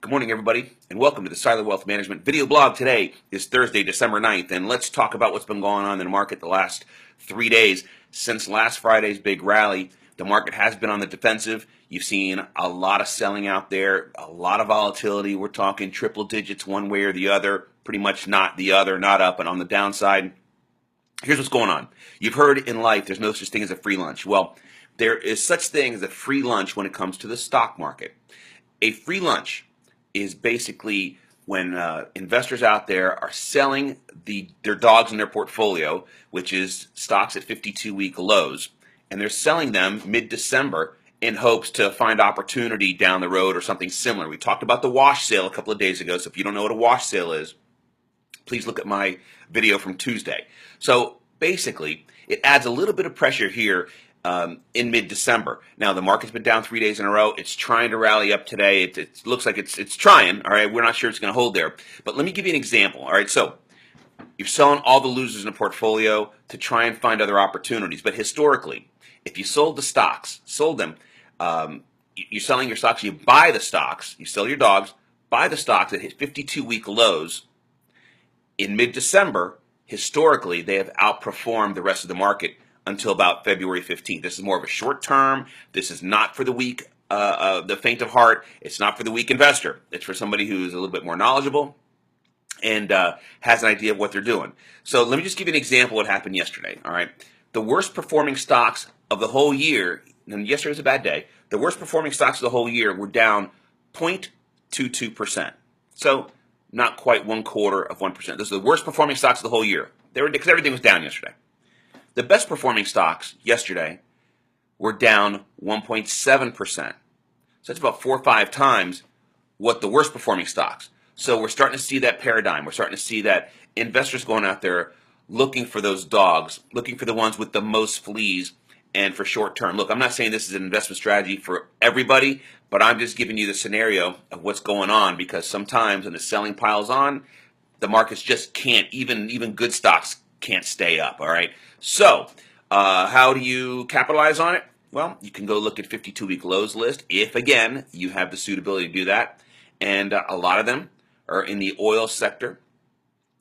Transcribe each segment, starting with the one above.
Good morning, everybody, and welcome to the Seiler Wealth Management video blog. Today is Thursday, December 9th, and let's talk about what's been going on in the market the last 3 days. Since last Friday's big rally, the market has been on the defensive. You've seen a lot of selling out there, a lot of volatility. We're talking triple digits one way or the other, pretty much not the other, not up and on the downside. Here's what's going on. You've heard in life there's no such thing as a free lunch. Well, there is such thing as a free lunch when it comes to the stock market. A free lunch is basically when investors out there are selling their dogs in their portfolio, which is stocks at 52-week lows, and they're selling them mid-December in hopes to find opportunity down the road or something similar. We talked about the wash sale a couple of days ago, so if you don't know what a wash sale is, please look at my video from Tuesday. So basically, it adds a little bit of pressure here in mid-December. Now, the market's been down 3 days in a row. It's trying to rally up today. It looks like it's trying, all right? We're not sure it's going to hold there. But let me give you an example, all right? So you're selling all the losers in the portfolio to try and find other opportunities. But historically, if you sold the stocks, you're selling your stocks, you buy the stocks, you sell your dogs, buy the stocks that hit 52-week lows in mid-December. Historically, they have outperformed the rest of the market until about February 15th. This is more of a short term. This is not for the weak, the faint of heart. It's not for the weak investor. It's for somebody who's a little bit more knowledgeable and has an idea of what they're doing. So let me just give you an example of what happened yesterday. All right, the worst performing stocks of the whole year, and yesterday was a bad day, the worst performing stocks of the whole year were down 0.22%. So not quite 1/4 of 1%. Those are the worst performing stocks of the whole year. They were because everything was down yesterday. The best performing stocks yesterday were down 1.7%. So that's about 4 or 5 times what the worst performing stocks. So we're starting to see that paradigm. We're starting to see that investors going out there looking for those dogs, looking for the ones with the most fleas and for short term. Look, I'm not saying this is an investment strategy for everybody, but I'm just giving you the scenario of what's going on, because sometimes when the selling piles on, the markets just can't, even good stocks can't stay up, all right? So how do you capitalize on it? Well, you can go look at 52-week lows list if, again, you have the suitability to do that. And a lot of them are in the oil sector.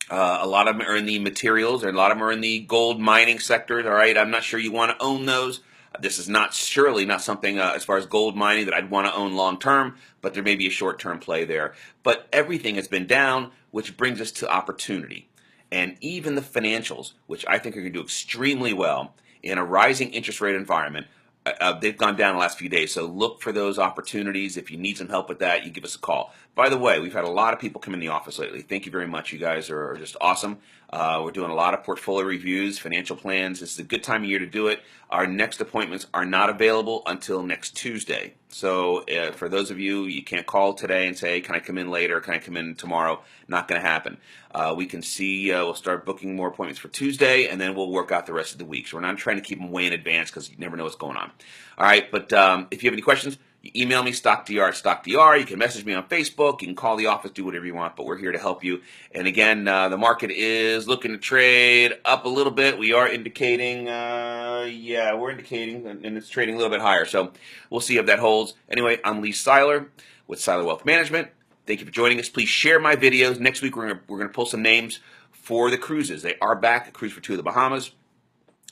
A lot of them are in the materials, or a lot of them are in the gold mining sectors, all right? I'm not sure you want to own those. This is surely not something as far as gold mining that I'd want to own long term, but there may be a short term play there. But everything has been down, which brings us to opportunity. And even the financials, which I think are going to do extremely well in a rising interest rate environment, they've gone down the last few days. So look for those opportunities. If you need some help with that, you give us a call. By the way, we've had a lot of people come in the office lately. Thank you very much. You guys are just awesome. We're doing a lot of portfolio reviews, financial plans. This is a good time of year to do it. Our next appointments are not available until next Tuesday. So for those of you, you can't call today and say, can I come in later? Can I come in tomorrow? Not going to happen. We can see, we'll start booking more appointments for Tuesday, and then we'll work out the rest of the week. So we're not trying to keep them way in advance because you never know what's going on. All right, but if you have any questions, you email me, StockDR at StockDR. You can message me on Facebook. You can call the office, do whatever you want, but we're here to help you. And again, the market is looking to trade up a little bit. We are indicating, we're indicating, and it's trading a little bit higher. So we'll see if that holds. Anyway, I'm Lee Seiler with Seiler Wealth Management. Thank you for joining us. Please share my videos. Next week, we're gonna pull some names for the cruises. They are back. A cruise for 2 of the Bahamas.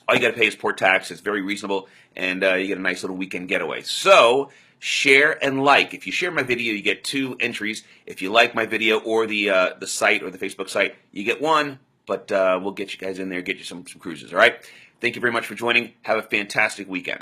All you got to pay is port tax. It's very reasonable, and you get a nice little weekend getaway. So share and like. If you share my video, you get 2 entries. If you like my video or the site or the Facebook site, you get 1. But we'll get you guys in there, get you some cruises. All right. Thank you very much for joining. Have a fantastic weekend.